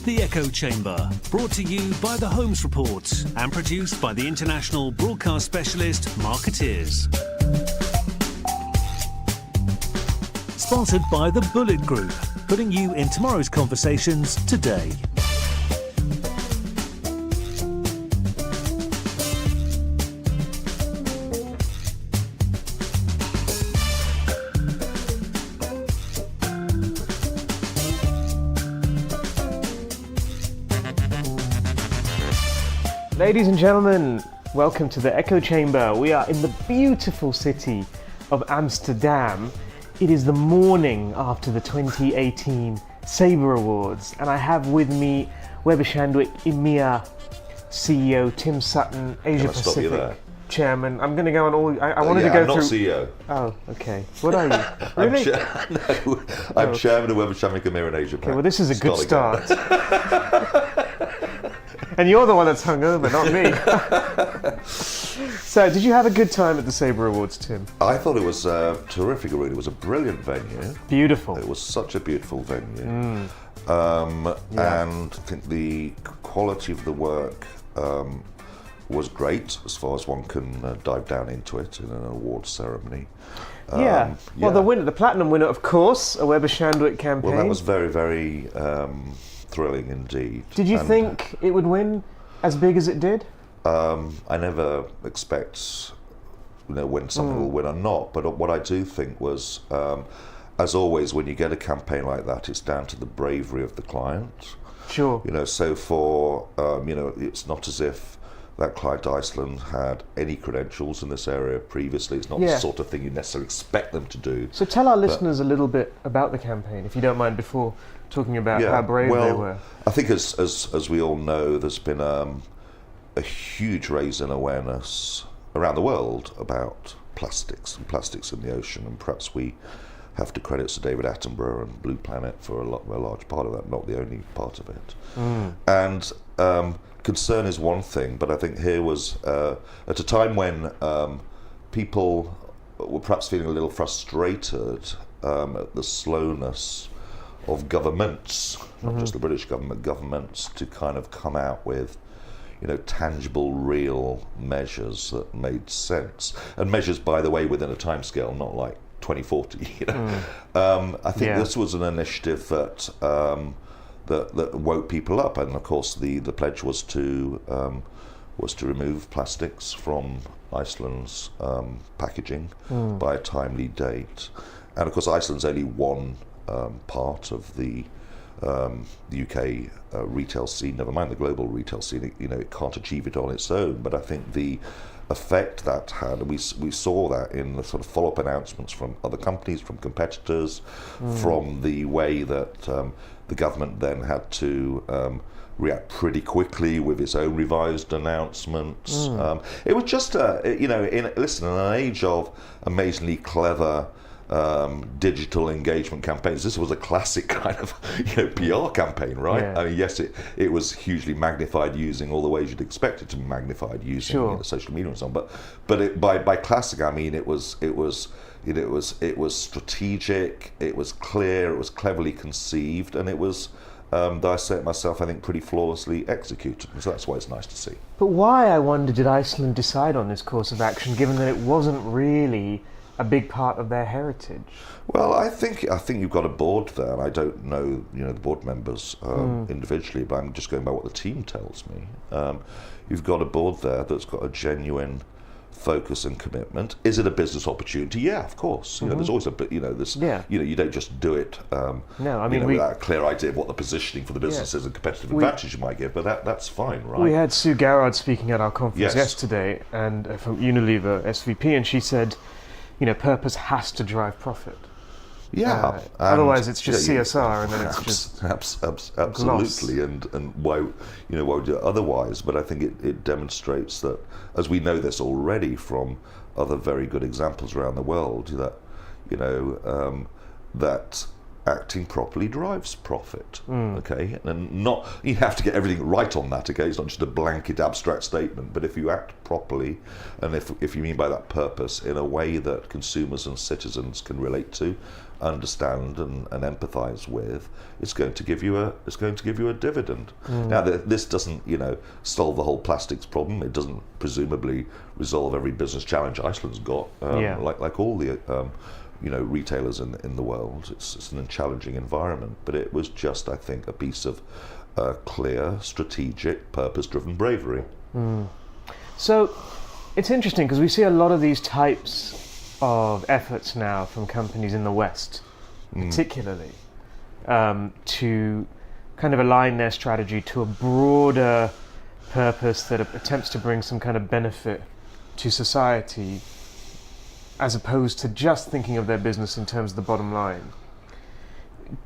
The Echo Chamber, brought to you by the Holmes Report and produced by the international broadcast specialist Marketeers. Sponsored by the Bullet Group, putting you in tomorrow's conversations today. Ladies and gentlemen, welcome to the Echo Chamber. We are in the beautiful city of Amsterdam. It is the morning after the 2018 SABRE Awards, and I have with me Shandwick EMEA CEO Tim Sutton, Asia Pacific Chairman. I'm going to go on all. I wanted to go I'm through. not CEO. Oh, okay. What are you? Really? I'm Chairman of Shandwick EMEA in Asia. Okay, well, this is a good start. And you're the one that's hungover, not me. So, did you have a good time at the SABRE Awards, Tim? I thought it was terrific. Really, it was a brilliant venue. Beautiful. It was such a beautiful venue, and I think the quality of the work was great, as far as one can dive down into it in an awards ceremony. Well, the platinum winner, of course, a Shandwick campaign. Well, that was very, very thrilling indeed. Did you think it would win as big as it did? I never expect, when something will win or not. But what I do think was, as always, when you get a campaign like that, it's down to the bravery of the client. Sure. So for it's not as if that client Iceland had any credentials in this area previously. It's not the sort of thing you necessarily expect them to do. So tell our listeners a little bit about the campaign, if you don't mind, before talking about how brave they were. I think as we all know, there's been a huge raise in awareness around the world about plastics and plastics in the ocean, and perhaps we have to credit Sir David Attenborough and Blue Planet for a large part of that, not the only part of it. And concern is one thing, but I think here was at a time when people were perhaps feeling a little frustrated at the slowness of governments, not just the British government, governments to kind of come out with, tangible, real measures that made sense, and measures, by the way, within a timescale, not like 2040. I think this was an initiative that that woke people up, and of course the pledge was to remove plastics from Iceland's packaging by a timely date, and of course Iceland's only one part of the UK retail scene, never mind the global retail scene. It can't achieve it on its own, but I think the effect that had, and we saw that in the sort of follow-up announcements from other companies, from competitors, from the way that the government then had to react pretty quickly with its own revised announcements. It was just in an age of amazingly clever digital engagement campaigns, this was a classic kind of PR campaign, right? I mean, yes, it was hugely magnified using all the ways you'd expect it to be magnified using social media and so on. But by classic, I mean it was strategic, it was clear, it was cleverly conceived, and it was, though I say it myself, I think pretty flawlessly executed. So that's why it's nice to see. But why, I wonder, did Iceland decide on this course of action, given that it wasn't really a big part of their heritage? Well, I think you've got a board there, and I don't know the board members individually, but I'm just going by what the team tells me. You've got a board there that's got a genuine focus and commitment. Is it a business opportunity? Yeah, of course. There's always a bit. You don't just do it. Without a clear idea of what the positioning for the business is and competitive advantage you might give. But that's fine, right? We had Sue Garrard speaking at our conference yesterday, and from Unilever SVP, and she said, purpose has to drive profit. Otherwise, it's just CSR, and then it's just absolutely. And why would you do it otherwise? But I think it demonstrates that, as we know this already from other very good examples around the world, that that acting properly drives profit. Okay, and not you have to get everything right on that. Okay, it's not just a blanket abstract statement, but if you act properly, and if you mean by that purpose in a way that consumers and citizens can relate to, understand, and empathise with, it's going to give you a dividend. Now, this doesn't solve the whole plastics problem. It doesn't presumably resolve every business challenge Iceland's got. Like all the retailers in the world. It's an challenging environment, but it was just, I think, a piece of clear, strategic, purpose-driven bravery. So it's interesting because we see a lot of these types of efforts now from companies in the West, particularly, to kind of align their strategy to a broader purpose that attempts to bring some kind of benefit to society, as opposed to just thinking of their business in terms of the bottom line.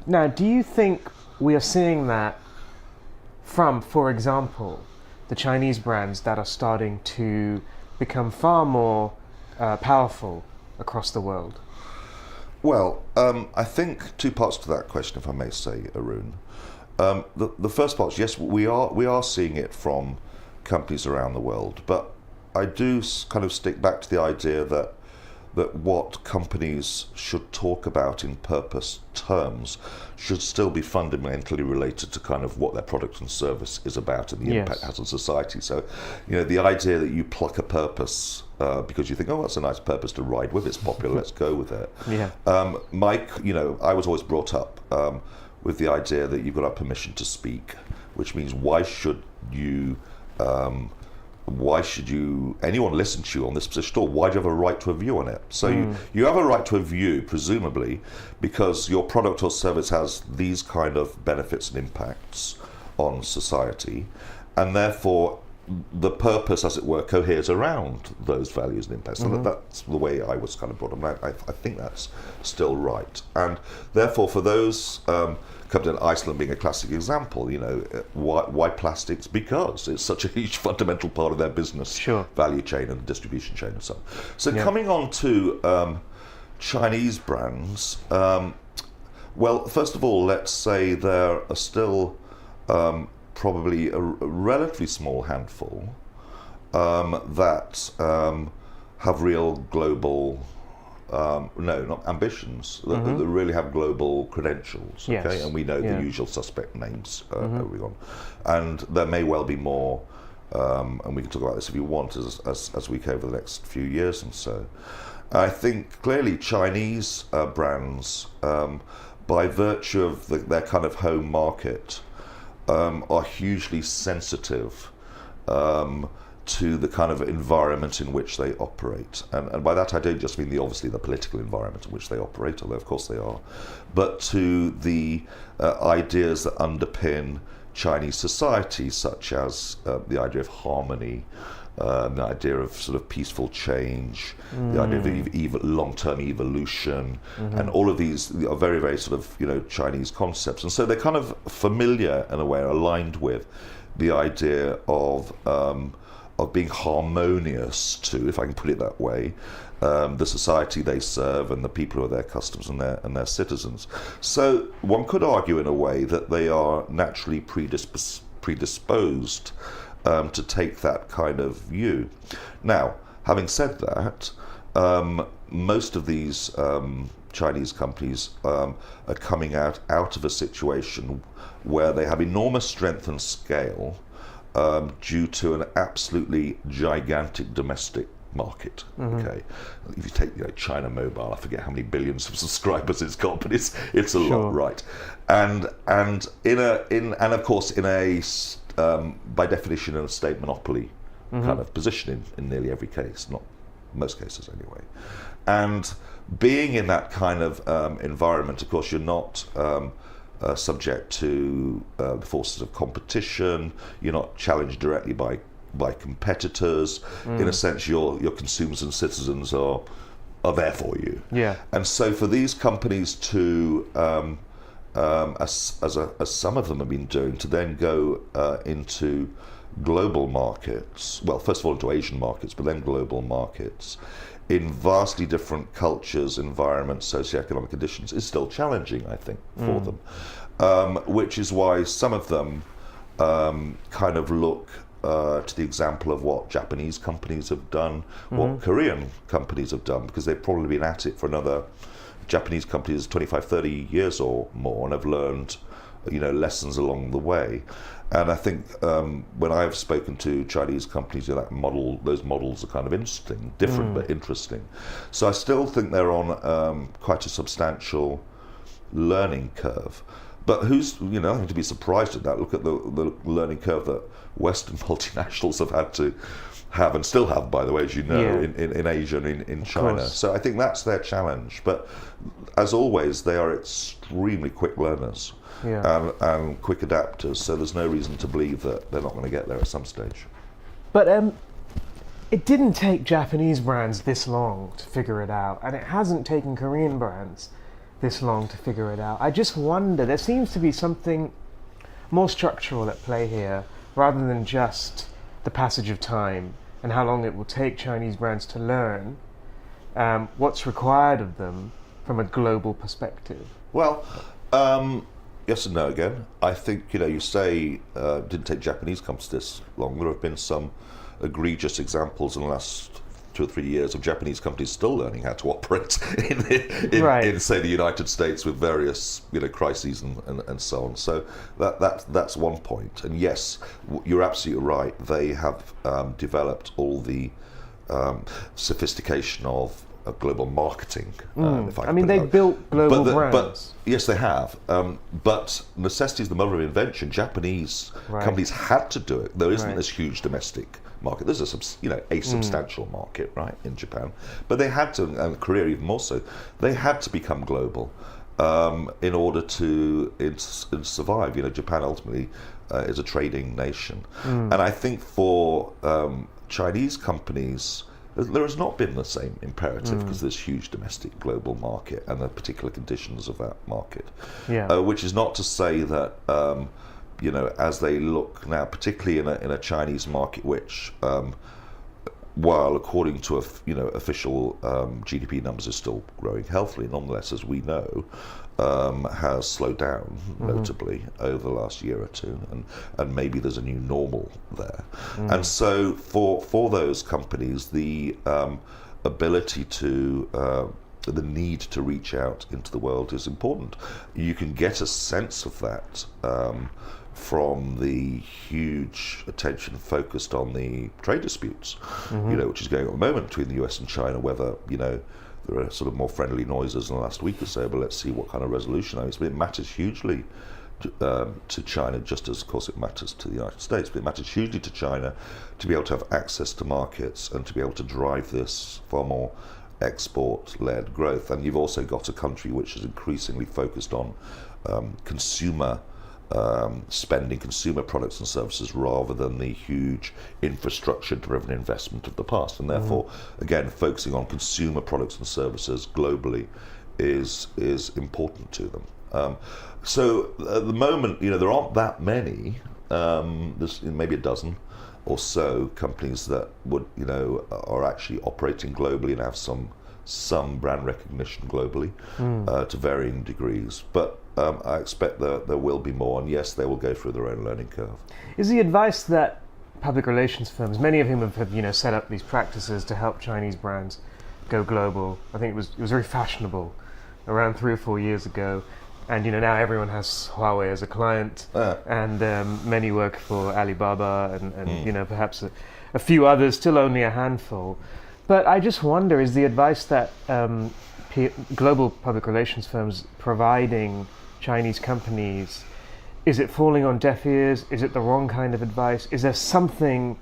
Now, do you think we are seeing that from, for example, the Chinese brands that are starting to become far more powerful across the world? Well, I think two parts to that question, if I may say, Arun. The first part is, yes, we are seeing it from companies around the world, but I do kind of stick back to the idea that what companies should talk about in purpose terms should still be fundamentally related to kind of what their product and service is about and the impact it has on society. So, the idea that you pluck a purpose because you think, oh, that's a nice purpose to ride with, it's popular, let's go with it. Mike, I was always brought up with the idea that you've got our permission to speak, which means why should anyone listen to you on this position, or why do you have a right to a view on it? So you have a right to a view, presumably, because your product or service has these kind of benefits and impacts on society, and therefore the purpose, as it were, coheres around those values and impacts. So that's the way I was kind of brought up. I think that's still right. And therefore, for those companies, Iceland being a classic example, why plastics? Because it's such a huge fundamental part of their business value chain and distribution chain and so on. So coming on to Chinese brands, well, first of all, let's say there are still probably a relatively small handful that have real global, not ambitions, that really have global credentials. Okay, and we know the usual suspect names early on, and there may well be more, and we can talk about this if you want as we go over the next few years and so. I think clearly Chinese brands, by virtue of their kind of home market, are hugely sensitive to the kind of environment in which they operate. And by that I don't just mean obviously the political environment in which they operate, although of course they are, but to the ideas that underpin Chinese society, such as the idea of harmony, the idea of sort of peaceful change, the idea of long-term evolution, and all of these are very, very sort of Chinese concepts, and so they're kind of familiar in a way, aligned with the idea of being harmonious to, if I can put it that way, the society they serve and the people who are their customers and their citizens. So one could argue in a way that they are naturally predisposed to take that kind of view. Now, having said that, most of these Chinese companies are coming out of a situation where they have enormous strength and scale due to an absolutely gigantic domestic market. Okay, if you take China Mobile, I forget how many billions of subscribers it's got, but it's a lot, right? And of course in a by definition in a state monopoly kind of position in nearly every case, not most cases anyway. And being in that kind of environment, of course, you're not subject to the forces of competition. You're not challenged directly by competitors. In a sense, your consumers and citizens are there for you. And so for these companies to as some of them have been doing, to then go into global markets, well, first of all into Asian markets, but then global markets, in vastly different cultures, environments, socioeconomic conditions is still challenging, I think, for them. Which is why some of them kind of look to the example of what Japanese companies have done, what Korean companies have done, because they've probably been at it for another, Japanese companies 25, 30 years or more, and have learned, lessons along the way. And I think when I've spoken to Chinese companies, those models are kind of interesting, different but interesting. So I still think they're on quite a substantial learning curve. But who's, nothing to be surprised at that. Look at the learning curve that Western multinationals have had to have, and still have, by the way, as you know, in Asia and in China. Course. So I think that's their challenge. But as always, they are extremely quick learners and quick adapters. So there's no reason to believe that they're not going to get there at some stage. But it didn't take Japanese brands this long to figure it out, and it hasn't taken Korean brands this long to figure it out. I just wonder, there seems to be something more structural at play here, rather than just the passage of time and how long it will take Chinese brands to learn what's required of them from a global perspective. Well, yes and no again. I think, you say it didn't take Japanese companies this long. There have been some egregious examples in the last 2 or 3 years of Japanese companies still learning how to operate in say, the United States with various crises and so on. So that's one point. And yes, you're absolutely right. They have developed all the sophistication of global marketing. They've built global brands. But yes, they have. But necessity is the mother of invention. Japanese companies had to do it. There isn't this huge domestic market. There's a substantial market, right, in Japan. But they had to, and Korea even more so, they had to become global in order to survive. Japan ultimately is a trading nation. And I think for Chinese companies, there has not been the same imperative because there's huge domestic global market and the particular conditions of that market. Which is not to say that as they look now, particularly in a Chinese market, which while according to official GDP numbers is still growing healthily, nonetheless, as we know, has slowed down notably over the last year or two, and maybe there's a new normal there. And so for those companies, the ability to the need to reach out into the world is important. You can get a sense of that from the huge attention focused on the trade disputes, which is going on at the moment between the US and China, whether, there are sort of more friendly noises in the last week or so, but let's see what kind of resolution there is. But it matters hugely to China, just as, of course, it matters to the United States, but it matters hugely to China to be able to have access to markets and to be able to drive this far more export-led growth. And you've also got a country which is increasingly focused on consumer spending, consumer products and services, rather than the huge infrastructure-driven investment of the past. And therefore, again, focusing on consumer products and services globally is important to them. So at the moment, there aren't that many. There's maybe a dozen or so companies that would, are actually operating globally and have some brand recognition globally to varying degrees. But I expect that there will be more, and yes, they will go through their own learning curve. Is the advice that public relations firms, many of whom have set up these practices to help Chinese brands go global? I think it was very fashionable around 3 or 4 years ago, and now everyone has Huawei as a client, and many work for Alibaba, and perhaps a few others, still only a handful. But I just wonder, is the advice that global public relations firms providing Chinese companies, is it falling on deaf ears? Is it the wrong kind of advice? Is there something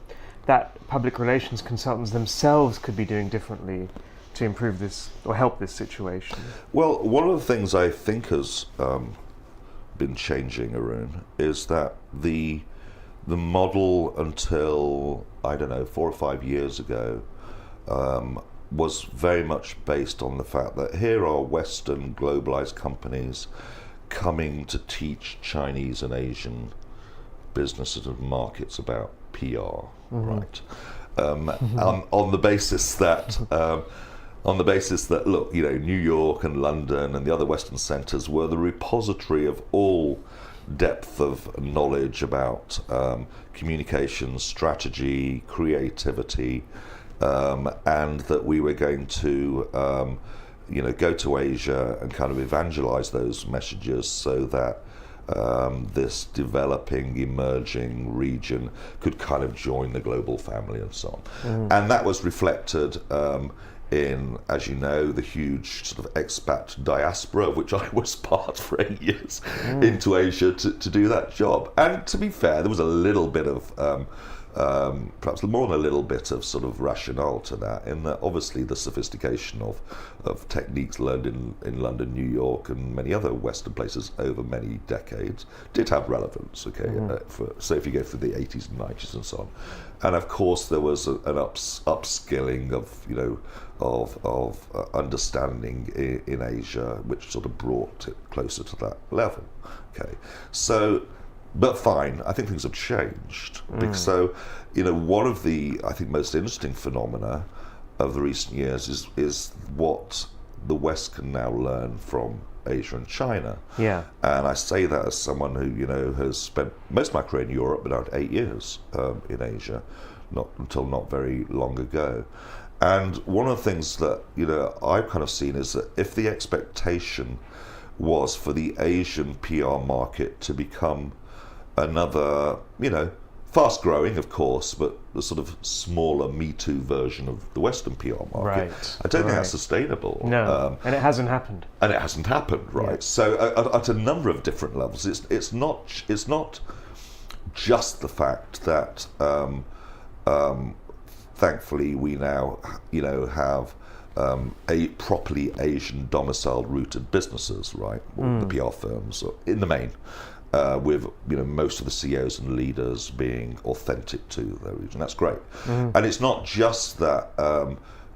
that public relations consultants themselves could be doing differently to improve this or help this situation? Well, one of the things I think has been changing, Arun, is that the model until, 4 or 5 years ago was very much based on the fact that here are Western globalized companies coming to teach Chinese and Asian businesses and markets about PR, right? On the basis that on the basis that, look, New York and London and the other Western centres were the repository of all depth of knowledge about communication, strategy, creativity, and that we were going to go to Asia and kind of evangelize those messages so that this developing, emerging region could kind of join the global family and so on. And that was reflected in, as you know, the huge sort of expat diaspora, of which I was part for 8 years, into Asia to do that job. And to be fair, there was a little bit of perhaps more than a little bit of sort of rationale to that, in that obviously the sophistication of techniques learned in London, New York and many other Western places over many decades did have relevance, so if you go through the 80s and 90s and so on. And of course there was an upskilling of understanding in Asia, which sort of brought it closer to that level. But fine, I think things have changed. So, one of the, I think, most interesting phenomena of the recent years is what the West can now learn from Asia and China. Yeah. And I say that as someone who, has spent most of my career in Europe, but about 8 years in Asia, not until not very long ago. And one of the things that, I've kind of seen is that if the expectation was for the Asian PR market to become another, fast growing, of course, but the sort of smaller Me Too version of the Western PR market. Right. I don't think that's sustainable. No, and it hasn't happened. And it hasn't happened, right? Yeah. So at a number of different levels, it's not just the fact that thankfully we now have a properly Asian domiciled rooted businesses, right? The PR firms in the main. With most of the CEOs and leaders being authentic to their region. That's great. And it's not just that,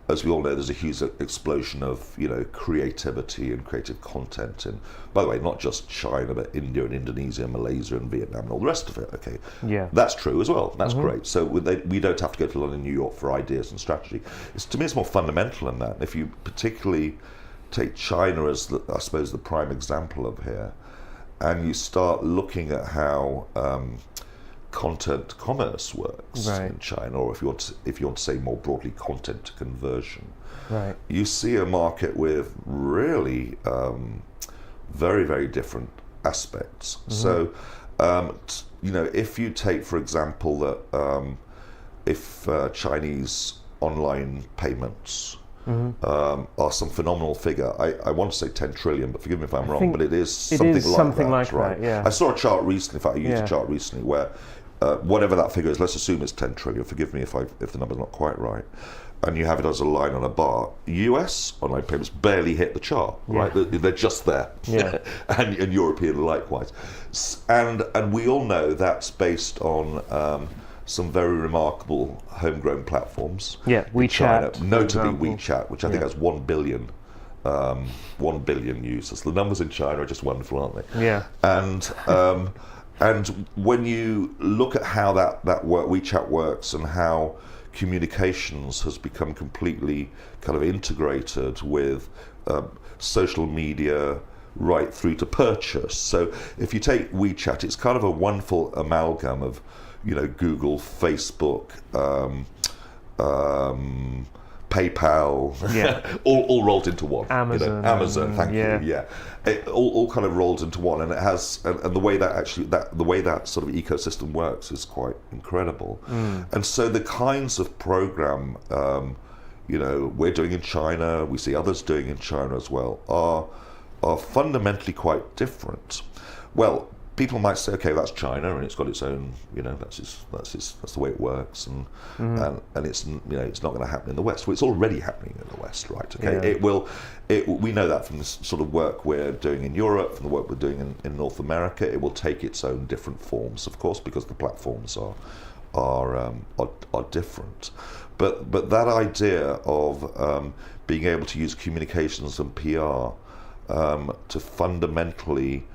as we all know, there's a huge explosion of creativity and creative content in, by the way, not just China, but India and Indonesia, Malaysia and Vietnam and all the rest of it. Yeah, that's true as well. That's great. So we don't have to go to London, New York for ideas and strategy. To me, it's more fundamental than that. And if you particularly take China as I suppose the prime example of here, and you start looking at how content commerce works in China, or if you want to say more broadly, content conversion. Right. You see a market with really very, very different aspects. So, if you take, for example, that if Chinese online payments are some phenomenal figure. I want to say 10 trillion, but forgive me if I'm wrong, but it is something like that, right? Yeah. I saw a chart recently, in fact I used a chart recently, where whatever that figure is, let's assume it's 10 trillion, forgive me if the number's not quite right, and you have it as a line on a bar. US online payments barely hit the chart, right? They're just there. Yeah. and European likewise. And we all know that's based on some very remarkable homegrown platforms. Yeah, WeChat. Notably WeChat, which I think has 1 billion users. The numbers in China are just wonderful, aren't they? Yeah. And when you look at how that WeChat works and how communications has become completely kind of integrated with social media right through to purchase. So if you take WeChat, it's kind of a wonderful amalgam of Google, Facebook, PayPal, all rolled into one. Amazon, thank you. Yeah, it all kind of rolled into one, and it has, and the way that sort of ecosystem works is quite incredible. And so the kinds of program, we're doing in China, we see others doing in China as well, are fundamentally quite different. Well, people might say, okay, that's China, and it's got its own, that's the way it works, and it's it's not going to happen in the West. Well, it's already happening in the West, right? Okay, we know that from the sort of work we're doing in Europe, from the work we're doing in North America. It will take its own different forms, of course, because the platforms are different. But that idea of being able to use communications and PR to fundamentally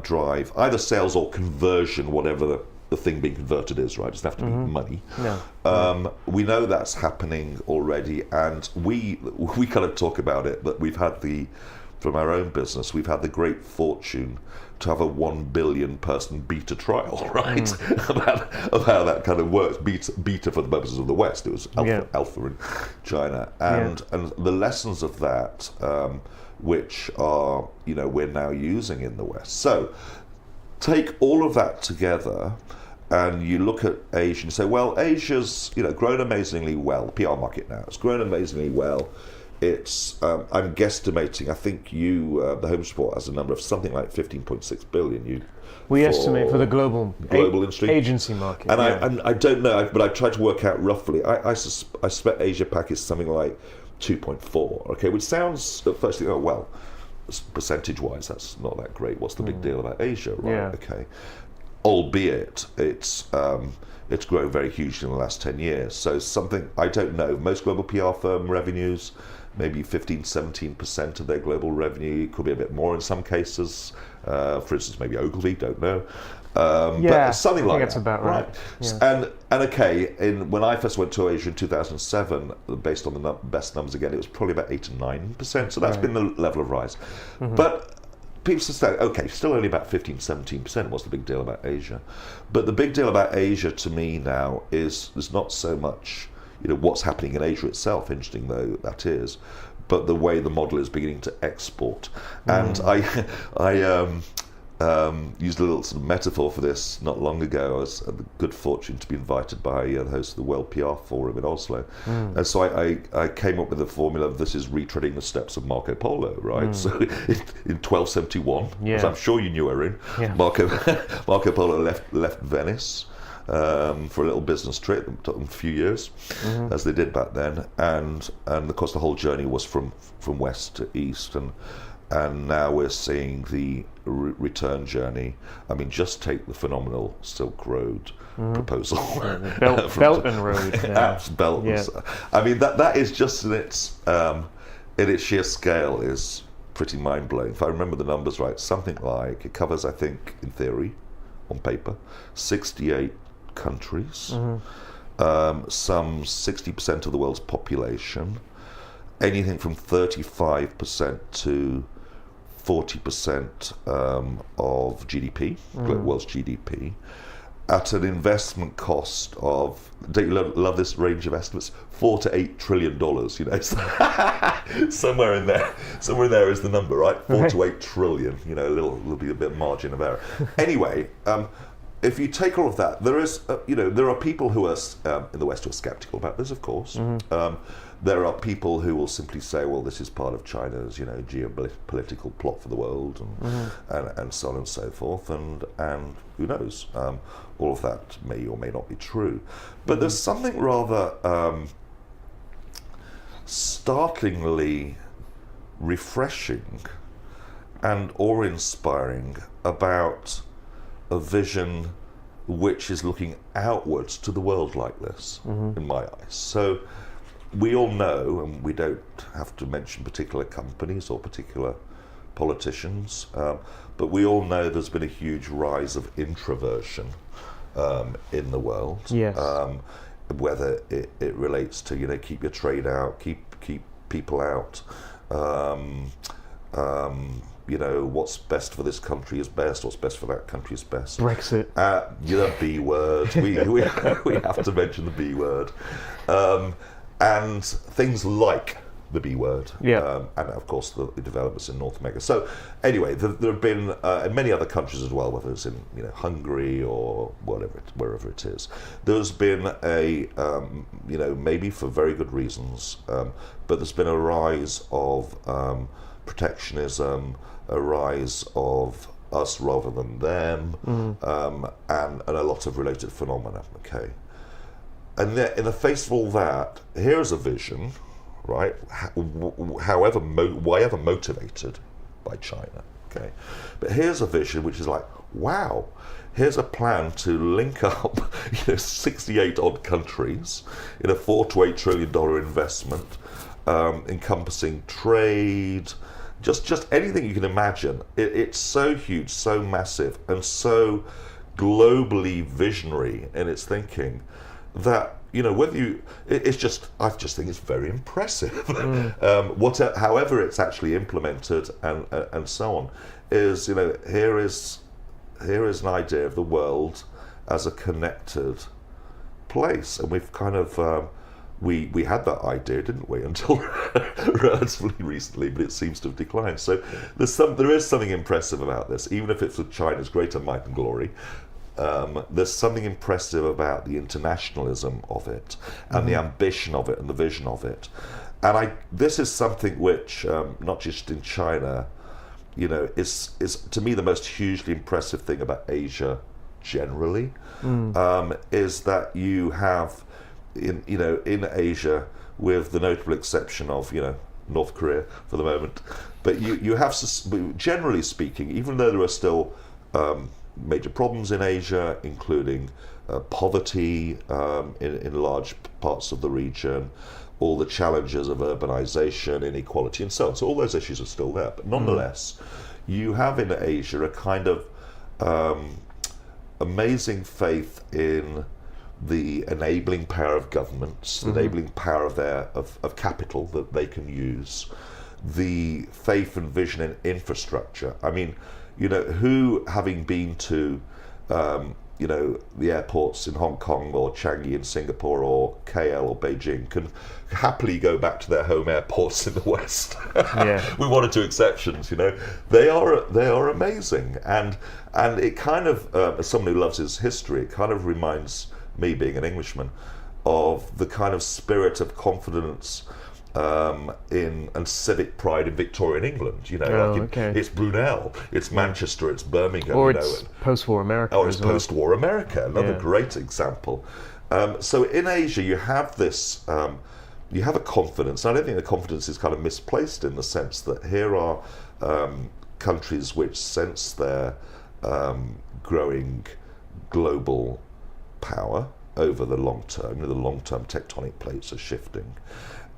drive either sales or conversion, whatever the thing being converted is, right? It doesn't have to be money. No. We know that's happening already, and we kind of talk about it, but we've had from our own business, we've had the great fortune to have a 1 billion person beta trial, right? of how that kind of works. Beta for the purposes of the West, it was alpha in China, and the lessons of that, which are we're now using in the West. So take all of that together, and you look at Asia and say, well, Asia's grown amazingly well. The PR market now, it's grown amazingly well. It's I'm guesstimating. I think the Home Report has a number of something like 15.6 billion. We estimate for the global industry agency market. And I don't know, but I tried to work out roughly. I suspect Asia Pac is something like 2.4. Okay, which sounds at first you go, well, percentage-wise, that's not that great. What's the big deal about Asia, right? Yeah. Okay, albeit it's grown very hugely in the last 10 years. So something, I don't know, most global PR firm revenues, maybe 15-17% of their global revenue. It could be a bit more in some cases. For instance, maybe Ogilvy, don't know. But something like that. That's about right. Yeah. And okay, when I first went to Asia in 2007, based on the best numbers again, it was probably about 8 to 9%. So that's been the level of rise. But people say, okay, still only about 15-17%. What's the big deal about Asia? But the big deal about Asia to me now is there's not so much what's happening in Asia itself, interesting though that is, but the way the model is beginning to export. And I used a little sort of metaphor for this not long ago. I had the good fortune to be invited by the host of the World PR Forum in Oslo. And so I came up with the formula of this is retreading the steps of Marco Polo, right? So in 1271, as I'm sure you knew, Erin, Marco Polo left Venice for a little business trip. It took them a few years, as they did back then. And of course the whole journey was from west to east. And now we're seeing the return journey. I mean, just take the phenomenal Silk Road proposal. Belt and Road. Belt. I mean, that is just in its sheer scale is pretty mind-blowing. If I remember the numbers right, something like, it covers, I think, in theory, on paper, 68 countries, some 60% of the world's population, anything from 35% to 40% of GDP, world's GDP, at an investment cost of, don't you love this range of estimates, $4 to $8 trillion, somewhere in there is the number, right? 4 to 8 trillion, a little be a bit of margin of error. Anyway, if you take all of that, there is, there are people who are in the West who are skeptical about this, of course. There are people who will simply say, well, this is part of China's, geopolitical plot for the world, and so on and so forth, and who knows? All of that may or may not be true. But there's something rather startlingly refreshing and awe-inspiring about a vision which is looking outwards to the world like this, in my eyes. So we all know, and we don't have to mention particular companies or particular politicians, but we all know there's been a huge rise of introversion in the world. Yes. Whether it relates to keep your trade out, keep people out. What's best for this country is best. What's best for that country is best. Brexit. The B word. We have to mention the B word. And things like the B word, and of course the developments in North America. So anyway, there have been in many other countries as well, whether it's in Hungary or wherever it is. There's been a maybe for very good reasons, but there's been a rise of protectionism, a rise of us rather than them, and a lot of related phenomena. Okay. And in the face of all that, here's a vision, right? However motivated by China, okay? But here's a vision which is like, wow, here's a plan to link up 68 odd countries in a $4 to $8 trillion investment, encompassing trade, just anything you can imagine. It's so huge, so massive, and so globally visionary in its thinking that, you know, I just think it's very impressive. However it's actually implemented and so on, is, you know, here is an idea of the world as a connected place, and we've kind of we had that idea, didn't we, until relatively recently, but it seems to have declined. So there is something impressive about this, even if it's with China's greater might and glory. There's something impressive about the internationalism of it, and the ambition of it, and the vision of it. And this is something which, not just in China, you know, is to me the most hugely impressive thing about Asia generally, is that you have in Asia, with the notable exception of, you know, North Korea for the moment, but you have, generally speaking, even though there are still major problems in Asia, including poverty in large parts of the region, all the challenges of urbanization, inequality, and so on. So all those issues are still there. But nonetheless, you have in Asia a kind of amazing faith in the enabling power of governments, the enabling power of capital that they can use, the faith and vision in infrastructure. I mean, you know, who, having been to, you know, the airports in Hong Kong or Changi in Singapore or KL or Beijing, can happily go back to their home airports in the West. Yeah. With one or two exceptions, you know, they are amazing, and it kind of, as someone who loves his history, it kind of reminds me, being an Englishman, of the kind of spirit of confidence and civic pride in Victorian England. You know, it's Brunel, it's Manchester, it's Birmingham. Or you know, it's post-war America. Or it's post-war America, another great example. So in Asia, you have this, you have a confidence. I don't think the confidence is kind of misplaced, in the sense that here are countries which sense their growing global power over the long term. You know, the long-term tectonic plates are shifting,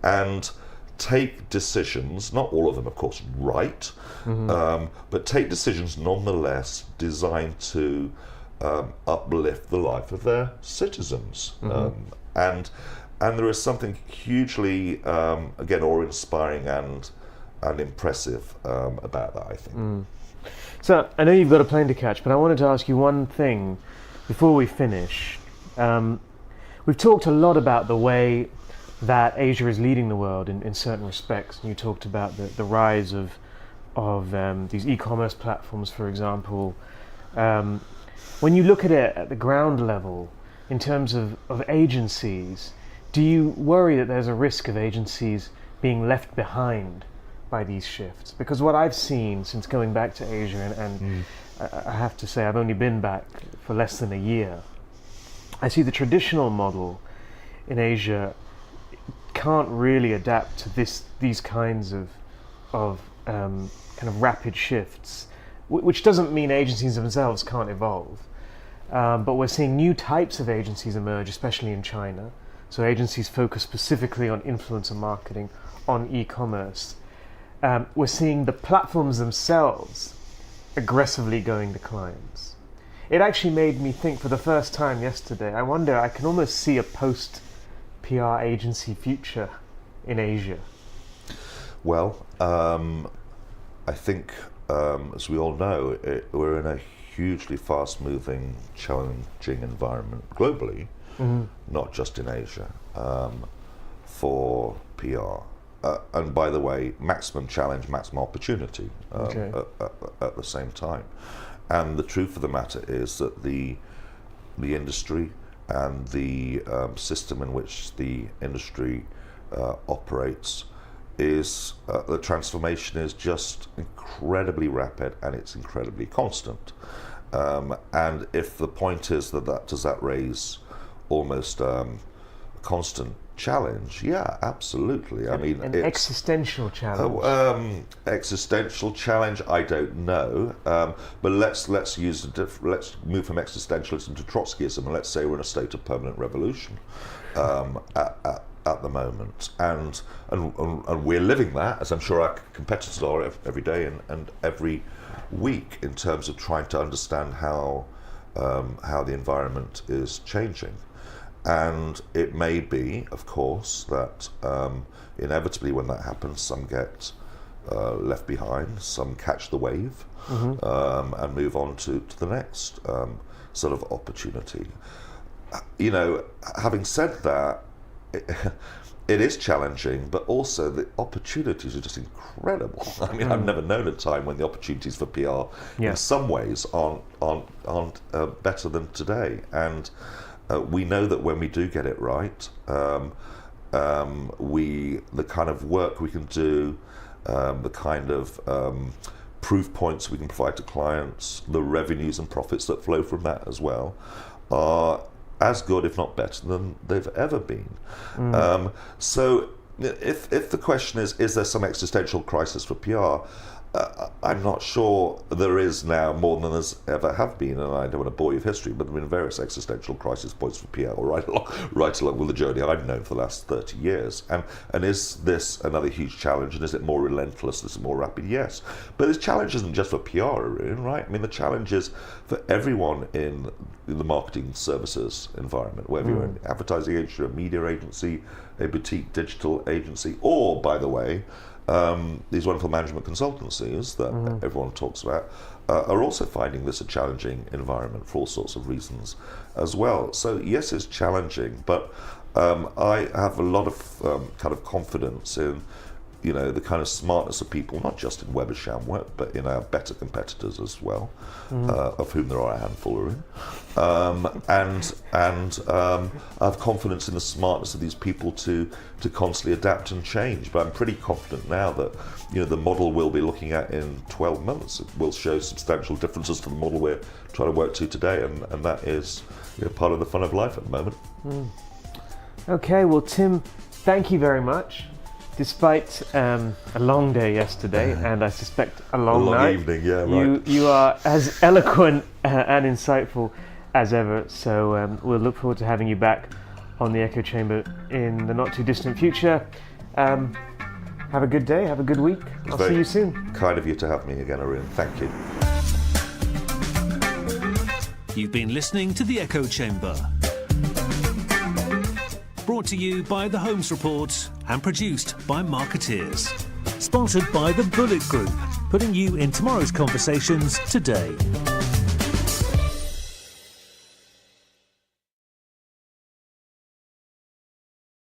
and take decisions, not all of them of course right, but take decisions nonetheless designed to uplift the life of their citizens. And there is something hugely again awe-inspiring and impressive about that, I think. So I know you've got a plane to catch, but I wanted to ask you one thing before we finish. We've talked a lot about the way that Asia is leading the world in certain respects. And you talked about the rise of these e-commerce platforms, for example. When you look at it at the ground level, in terms of agencies, do you worry that there's a risk of agencies being left behind by these shifts? Because what I've seen since going back to Asia, and I have to say I've only been back for less than a year, I see the traditional model in Asia can't really adapt to these kinds of kind of rapid shifts, which doesn't mean agencies themselves can't evolve. But we're seeing new types of agencies emerge, especially in China. So agencies focus specifically on influencer marketing, on e-commerce. We're seeing the platforms themselves aggressively going to clients. It actually made me think for the first time yesterday, I can almost see a post-PR agency future in Asia. Well, I think, as we all know, we're in a hugely fast-moving, challenging environment globally, not just in Asia, for PR. And by the way, maximum challenge, maximum opportunity at the same time. And the truth of the matter is that the industry and the system in which the industry operates is the transformation is just incredibly rapid, and it's incredibly constant. And if the point is does that raise almost constant challenge? Yeah, absolutely. I mean, an existential challenge. Existential challenge, I don't know. But let's use let's move from existentialism to Trotskyism, and let's say we're in a state of permanent revolution at the moment, and we're living that, as I'm sure our competitors are every day and every week, in terms of trying to understand how how the environment is changing. And it may be, of course, that inevitably when that happens, some get left behind, some catch the wave, and move on to the next sort of opportunity. You know, having said that, it is challenging, but also the opportunities are just incredible. I mean, I've never known a time when the opportunities for PR in some ways aren't better than today. And we know that when we do get it right, the kind of work we can do, the kind of proof points we can provide to clients, the revenues and profits that flow from that as well, are as good, if not better, than they've ever been. So if the question is there some existential crisis for PR, I'm not sure there is now more than there's ever have been, and I don't want to bore you with history, but there have been various existential crisis points for PR right along with the journey I've known for the last 30 years. And is this another huge challenge, and is it more relentless, is it more rapid? Yes. But this challenge isn't just for PR, Arun, right? I mean, the challenge is for everyone in the marketing services environment, whether you're an advertising agency, a media agency, a boutique digital agency, or, by the way, these wonderful management consultancies that everyone talks about are also finding this a challenging environment for all sorts of reasons as well. So yes, it's challenging, but I have a lot of kind of confidence in, you know, the kind of smartness of people, not just in Webber Shandwick, but in our better competitors as well, of whom there are a handful. And I have confidence in the smartness of these people to constantly adapt and change. But I'm pretty confident now that, you know, the model we'll be looking at in 12 months will show substantial differences to the model we're trying to work to today, and that is, you know, part of the fun of life at the moment. Okay, well, Tim, thank you very much. Despite a long day yesterday, and I suspect a long night, evening, yeah, right. You are as eloquent and insightful as ever. So we'll look forward to having you back on the Echo Chamber in the not too distant future. Have a good day, have a good week. I'll see you soon. Kind of you to have me again, Arun. Thank you. You've been listening to the Echo Chamber. Brought to you by the Holmes Report and produced by Marketeers. Sponsored by the Bullet Group, putting you in tomorrow's conversations today.